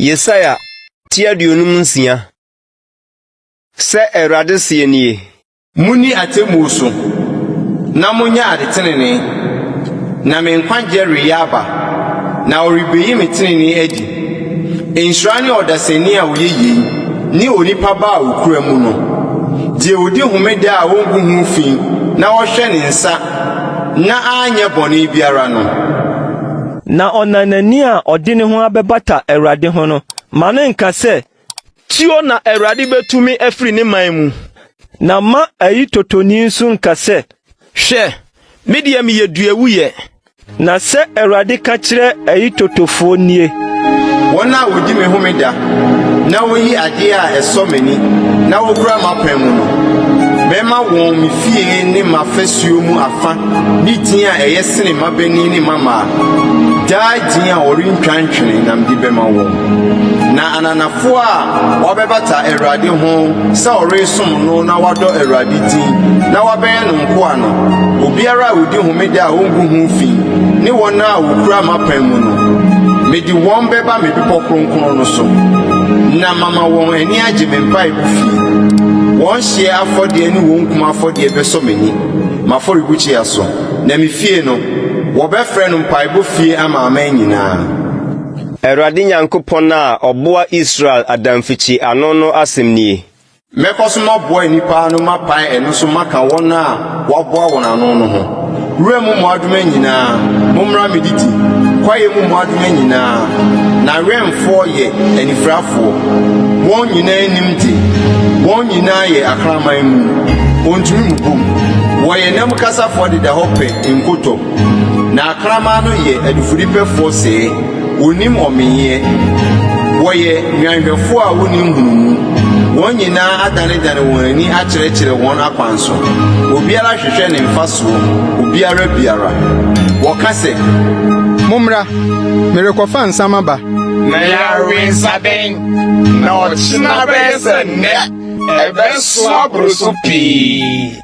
Yesaya tia dionumsia. Se Awurade sie nie. Muni atemuso. Na munya adetenene. Na me nkwagye reyaba. Na oribeyi metenene edi. Enhirani odaseni a woyeye. Ni onipa ba okura mu no. Die odi homeda a wongu hu fi. Na wohwe ne nsa. Na anya bone biara no. Na onanani a odi ne ho abebata Awurade ho no. Mane nka se tio na Awurade betumi afiri ne man mu. Na ma ayi totoni nso nka se hwe media me yeduawu ye. Na se Awurade ka kire ayi totofo nie. Wona wodi me homeda. Na woyi ade a esomani. Na wokura mapamu no. Bema won mi fie ne mafasuo mu afa. Ni din a eyesene mabani ne mama. Da din a orintwantwene nam di bema won. Na ananafo a wabebata Awurade ho sa oresom no na wado Awurade din na waben no nko ano obiara odi homeda a ongu hu fi ne wona a wokura mapan mu no medi won beba me bipo kronkron no so na mama won ani agye me mpai bu fi won hye afode ani won kuma afode beso meni mafori buchi aso na me fie no wo be frɛ no mpai bu fie ama aman nyinaa. Awurade Nyankopɔn na oboa Israel adamfichi ano no asemnie. Mekoso no boy nipa no mapai eno so maka won a waboa won ano no ho. Remu mo adwuma nyinaa, momra mediti. Kwaye mu adwuma nyinaa. Na remfo ye anifrafo. Won nyinaa nimti. Won nyinaa ye akraman mu. Ontumi mu bom. Wo ye nam kasafo de da hope enkoto. Na akraman no ye adufuripefo se. Wonim omenye woye nwanhwefo a wonim hunu won nyina adane woni a kyerɛkyerɛ won akwanso obiara hwehwɛ ne mfaso obiara biara woka se mumra merekofa nsama ba na yawe nsaben na ochina bese ne ebe so abroso pii